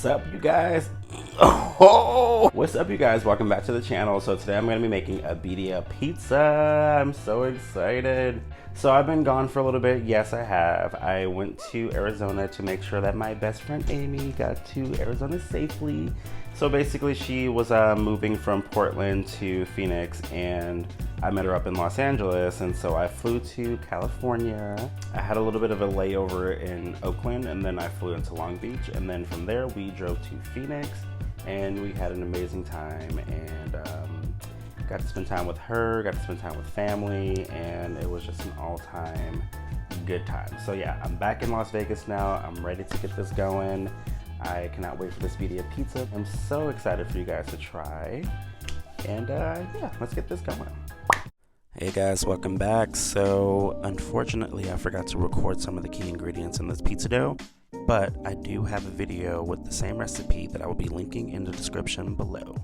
What's up, you guys? Oh, what's up, you guys? Welcome back to the channel. So today I'm going to be making a Birria Pizza. I'm so excited. So I've been gone for a little bit. Yes, I have. I went to Arizona to make sure that my best friend Amy got to Arizona safely. So basically she was moving from Portland to Phoenix, and I met her up in Los Angeles, and so I flew to California. I had a little bit of a layover in Oakland, and then I flew into Long Beach, and then from there we drove to Phoenix, and we had an amazing time, and got to spend time with her, got to spend time with family, and it was just an all-time good time. So yeah, I'm back in Las Vegas now. I'm ready to get this going. I cannot wait for this Birria Pizza. I'm so excited for you guys to try. And yeah, let's get this going. Hey guys, welcome back. So unfortunately I forgot to record some of the key ingredients in this pizza dough, but I do have a video with the same recipe that I will be linking in the description below.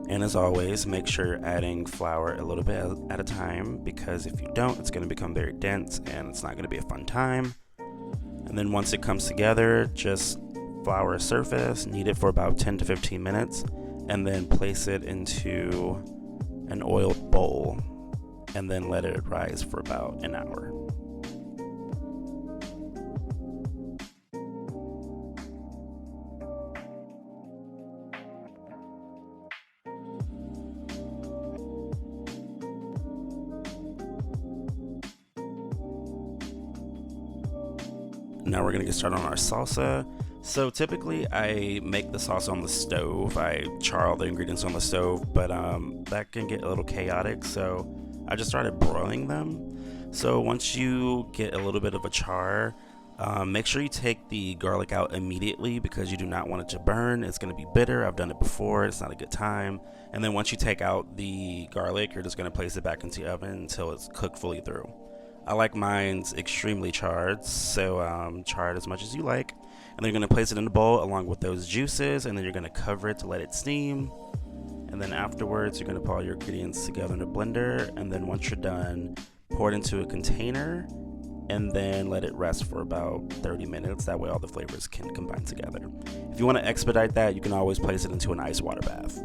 And as always, make sure you're adding flour a little bit at a time, because if you don't, it's going to become very dense and it's not going to be a fun time. And then once it comes together, just flour a surface, knead it for about 10 to 15 minutes, and then place it into an oiled bowl, and then let it rise for about an hour. Now we're gonna get started on our salsa. So typically I make the salsa on the stove. I char all the ingredients on the stove, but that can get a little chaotic, so I just started broiling them. So once you get a little bit of a char, make sure you take the garlic out immediately, because you do not want it to burn. It's going to be bitter. I've done it before. It's not a good time. And then once you take out the garlic, you're just going to place it back into the oven until it's cooked fully through. I like mine's extremely charred, so char it as much as you like. And then you're going to place it in a bowl along with those juices, and then you're going to cover it to let it steam. And then afterwards, you're going to put all your ingredients together in a blender, and then once you're done, pour it into a container, and then let it rest for about 30 minutes. That way all the flavors can combine together. If you want to expedite that, you can always place it into an ice water bath.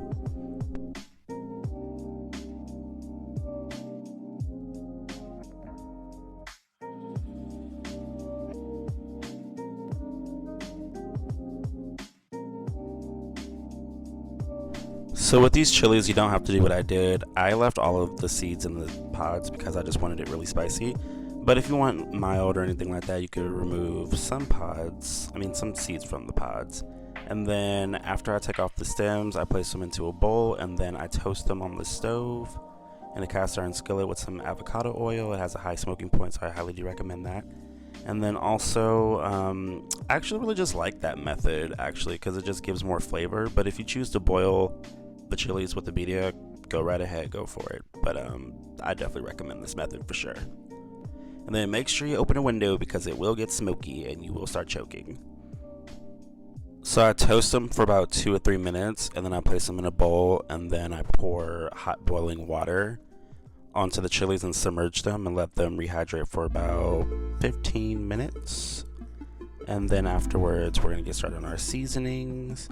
So with these chilies, you don't have to do what I did. I left all of the seeds in the pods because I just wanted it really spicy. But if you want mild or anything like that, you could remove some seeds from the pods. And then after I take off the stems, I place them into a bowl, and then I toast them on the stove in a cast iron skillet with some avocado oil. It has a high smoking point, so I highly do recommend that. And then also, I actually really just like that method, because it just gives more flavor. But if you choose to boil the chilies with the birria, go right ahead, go for it. But I definitely recommend this method for sure. And then make sure you open a window, because it will get smoky and you will start choking. So I toast them for about 2 or 3 minutes, and then I place them in a bowl, and then I pour hot boiling water onto the chilies and submerge them and let them rehydrate for about 15 minutes. And then afterwards, we're gonna get started on our seasonings.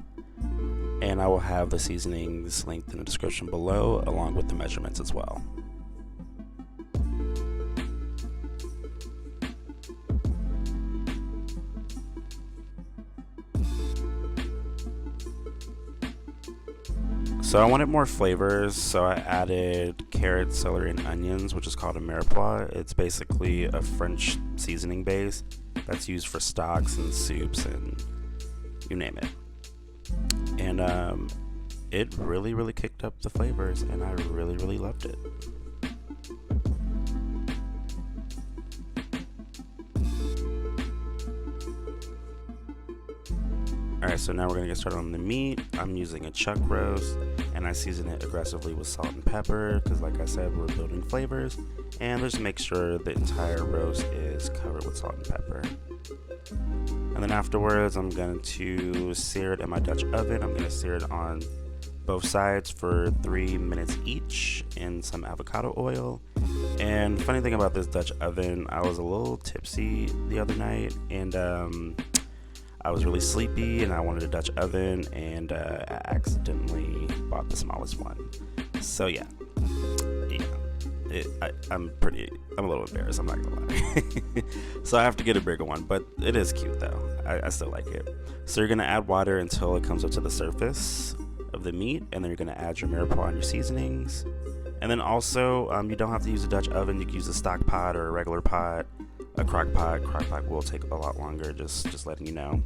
And I will have the seasonings linked in the description below, along with the measurements as well. So I wanted more flavors, so I added carrots, celery, and onions, which is called a mirepoix. It's basically a French seasoning base that's used for stocks and soups and you name it. And it really kicked up the flavors, and I really loved it. Alright, so now we're going to get started on the meat. I'm using a chuck roast, and I season it aggressively with salt and pepper, because like I said, we're building flavors. And just make sure the entire roast is covered with salt and pepper. And then afterwards, I'm going to sear it in my Dutch oven. I'm going to sear it on both sides for 3 minutes each in some avocado oil. And funny thing about this Dutch oven, I was a little tipsy the other night, and I was really sleepy, and I wanted a Dutch oven, and I accidentally bought the smallest one. So yeah. I'm a little embarrassed, I'm not gonna lie. So I have to get a bigger one, but it is cute though. I still like it. So you're gonna add water until it comes up to the surface of the meat, and then you're gonna add your mirepoix and your seasonings. And then also, you don't have to use a Dutch oven. You can use a stock pot or a regular pot, a crock pot. Crock pot will take a lot longer, just letting you know.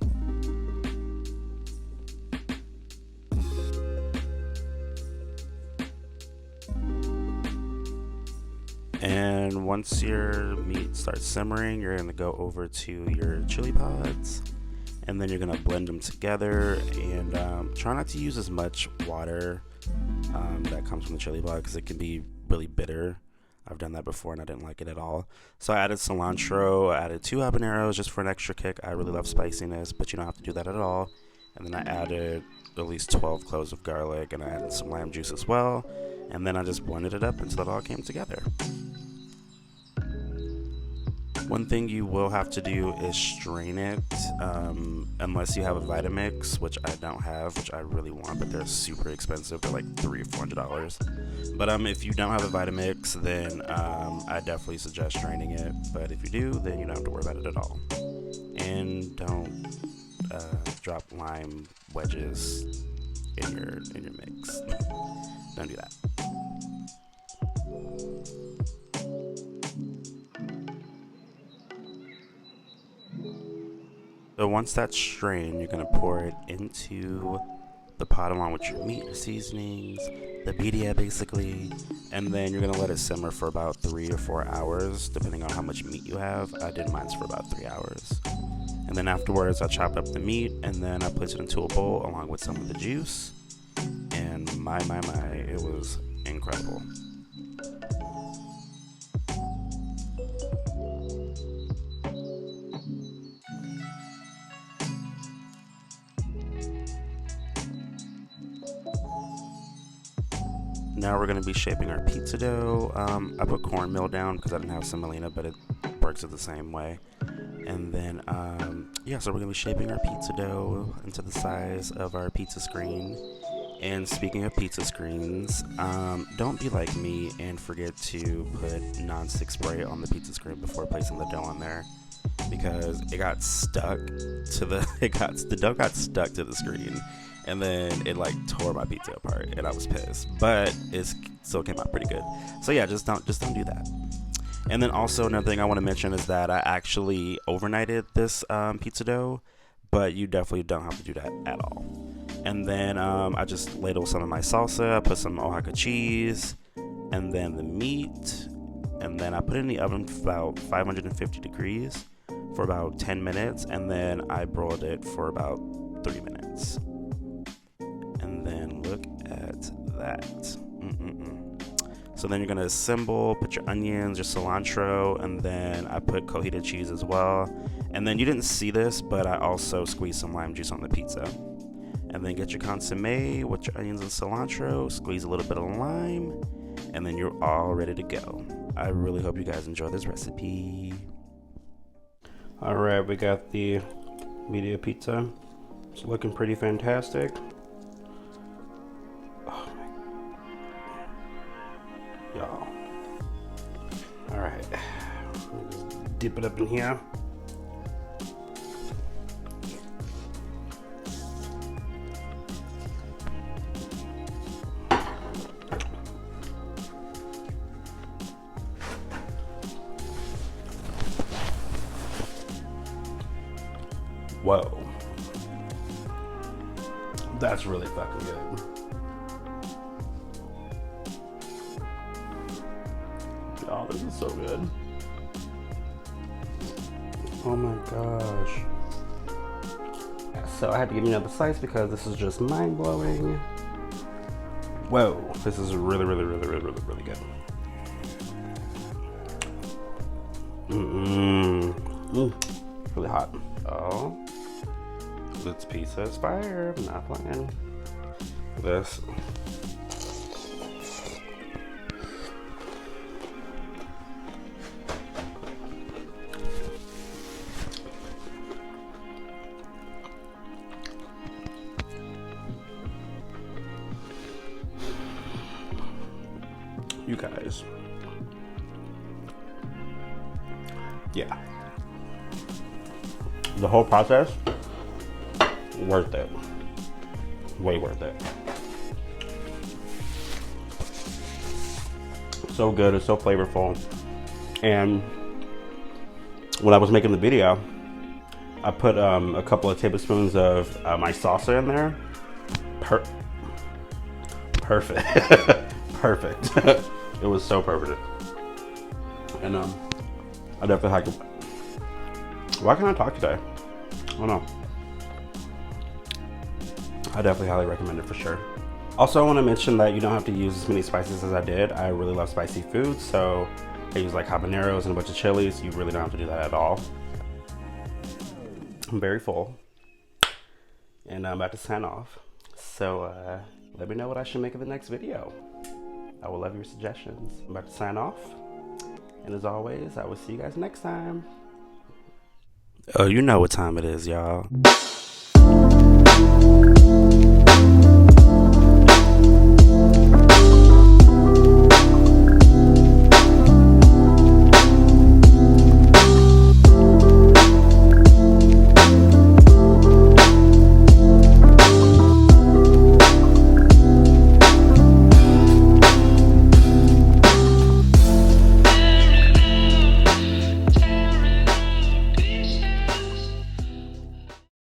And once your meat starts simmering, you're going to go over to your chili pods, and then you're going to blend them together, and try not to use as much water that comes from the chili pod, because it can be really bitter. I've done that before and I didn't like it at all. So I added cilantro, I added 2 habaneros just for an extra kick. I really love spiciness, but you don't have to do that at all. And then I added at least 12 cloves of garlic, and I added some lime juice as well. And then I just blended it up until it all came together. One thing you will have to do is strain it, unless you have a Vitamix, which I don't have, which I really want, but they're super expensive. They're like $300 or $400. But if you don't have a Vitamix, then I definitely suggest straining it. But if you do, then you don't have to worry about it at all. And don't drop lime wedges in your mix. Don't do that. So once that's strained, you're going to pour it into the pot along with your meat seasonings, the birria basically, and then you're going to let it simmer for about 3 or 4 hours, depending on how much meat you have. I did mine for about 3 hours. And then afterwards, I chopped up the meat, and then I placed it into a bowl along with some of the juice. And my, it was incredible. Now we're going to be shaping our pizza dough. I put cornmeal down because I didn't have semolina, but it works it the same way. And then, so we're going to be shaping our pizza dough into the size of our pizza screen. And speaking of pizza screens, don't be like me and forget to put non-stick spray on the pizza screen before placing the dough on there, because it got stuck to the dough got stuck to the screen. And then it like tore my pizza apart, and I was pissed. But it still came out pretty good. So yeah, just don't do that. And then also another thing I want to mention is that I actually overnighted this pizza dough, but you definitely don't have to do that at all. And then I just ladled some of my salsa. I put some Oaxaca cheese, and then the meat, and then I put it in the oven for about 550 degrees for about 10 minutes, and then I broiled it for about 3 minutes. And then look at that. So then you're gonna assemble, put your onions, your cilantro, and then I put cojita cheese as well. And then you didn't see this, but I also squeezed some lime juice on the pizza. And then get your consomme with your onions and cilantro, squeeze a little bit of lime, and then you're all ready to go. I really hope you guys enjoy this recipe. All right, we got the Birria Pizza. It's looking pretty fantastic. Oh my, y'all. All right, just dip it up in here. Whoa, that's really fucking good. Oh, this is so good. Oh my gosh. So I had to give you another slice because this is just mind-blowing. Whoa, this is really good. Really hot. Oh, this pizza is fire. I'm not playing. This. You guys. Yeah. The whole process, worth it. Way worth it. So good, it's so flavorful. And when I was making the video, I put a couple of tablespoons of my salsa in there. Perfect. Perfect. It was so perfect. And I definitely had to. Why can't I talk today? I don't know. I definitely highly recommend it for sure. Also, I want to mention that you don't have to use as many spices as I did. I really love spicy food, so I use like habaneros and a bunch of chilies. You really don't have to do that at all. I'm very full, and I'm about to sign off. So let me know what I should make in the next video. I will love your suggestions. I'm about to sign off, and as always, I will see you guys next time. Oh, you know what time it is, y'all.